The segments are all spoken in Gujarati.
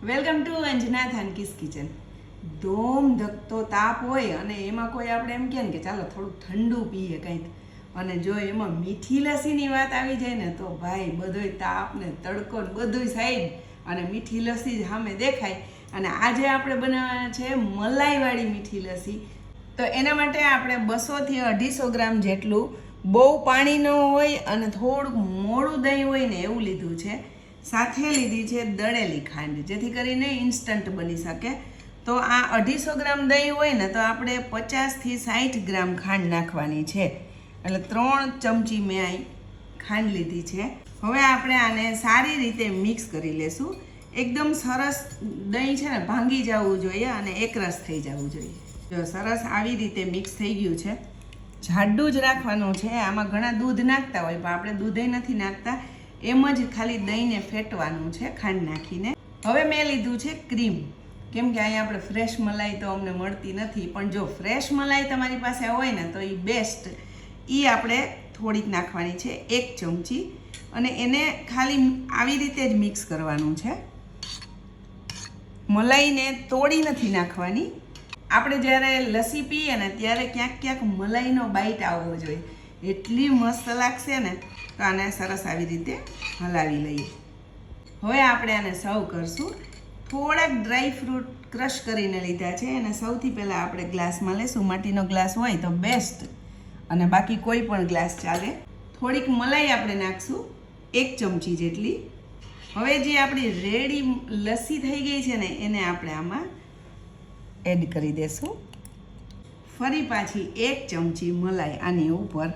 Welcome to Anjana Thanki's kitchen. ધોમ ધકતો તાપ હોય અને એમાં કોઈ આપણે એમ કહે ને કે ચાલો થોડુંક ઠંડુ પીએ કંઈક, અને જો એમાં મીઠી લસ્સીની વાત આવી જાય ને તો ભાઈ બધોય તાપ ને તડકો ને બધુંય સાઈડ અને મીઠી લસ્સી જ સામે દેખાય. અને આજે આપણે બનાવવાના છે મલાઈવાળી મીઠી લસ્સી. તો એના માટે આપણે 200 થી 250 ગ્રામ જેટલું બહુ પાણી ન હોય અને થોડુંક મોડું દહીં હોય ને એવું લીધું છે. સાથે લીધી છે દળેલી ખાંડ, જેથી કરીને ઇન્સ્ટન્ટ બની શકે. તો આ 250 ગ્રામ દહીં હોય ને તો આપણે 50 થી 60 ગ્રામ ખાંડ નાખવાની છે. એટલે 3 ચમચી મેં અહીં ખાંડ લીધી છે. હવે આપણે આને સારી રીતે મિક્સ કરી લેશું. એકદમ સરસ દહીં છે ને ભાંગી જવું જોઈએ અને એકરસ થઈ જવું જોઈએ. જો સરસ આવી રીતે મિક્સ થઈ ગયું છે. જાડું જ રાખવાનું છે. આમાં ઘણા દૂધ નાખતા હોય પણ આપણે દૂધે નથી નાખતા, એમ જ ખાલી દહીંને ફેટવાનું છે ખાંડ નાખીને. હવે મેં લીધું છે ક્રીમ, કેમ કે અહીંયા આપણે ફ્રેશ મલાઈ તો અમને મળતી નથી, પણ જો ફ્રેશ મલાઈ તમારી પાસે હોય ને તો એ બેસ્ટ. એ આપણે થોડીક નાખવાની છે, 1 ચમચી, અને એને ખાલી આવી રીતે જ મિક્સ કરવાનું છે. મલાઈને તોડી નથી નાખવાની. આપણે જ્યારે લસ્સી પીએ ને ત્યારે ક્યાંક ક્યાંક મલાઈનો બાઈટ આવવો જોઈએ, એટલી મસ્ત લાગશે ને. તો આને સરસ આવી રીતે હલાવી લઈએ. હવે આપણે આને સર્વ કરશું. થોડાક ડ્રાય ફ્રૂટ ક્રશ કરીને લીધા છે, અને સૌથી પહેલાં આપણે ગ્લાસમાં લેશું. માટીનો ગ્લાસ હોય તો બેસ્ટ, અને બાકી કોઈ પણ ગ્લાસ ચાલે. થોડીક મલાઈ આપણે નાખશું, 1 ચમચી જેટલી. હવે જે આપણી રેડી લસ્સી થઈ ગઈ છે ને એને આપણે આમાં એડ કરી દેશું. ફરી પાછી 1 ચમચી મલાઈ આની ઉપર,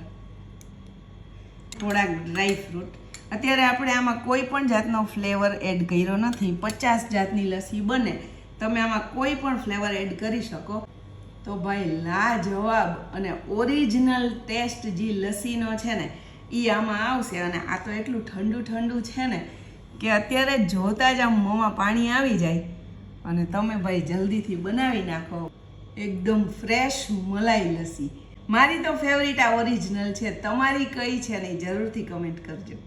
થોડાક ડ્રાય ફ્રૂટ. અત્યારે આપણે આમાં કોઈ પણ જાતનો ફ્લેવર એડ કર્યો નથી. 50 જાતની લસ્સી બને, તમે આમાં કોઈ પણ ફ્લેવર એડ કરી શકો. તો ભાઈ લાજવાબ અને ઓરિજિનલ ટેસ્ટ જે લસ્સીનો છે ને એ આમાં આવશે. અને આ તો એટલું ઠંડુ ઠંડુ છે ને કે અત્યારે જોતાં જ આમ મોંમાં પાણી આવી જાય. અને તમે ભાઈ જલ્દીથી બનાવી નાખો એકદમ ફ્રેશ મલાઈ લસ્સી. મારી તો ફેવરિટ આ ઓરિજિનલ છે. તમારી કઈ છે ને જરૂરથી કમેન્ટ કરજો.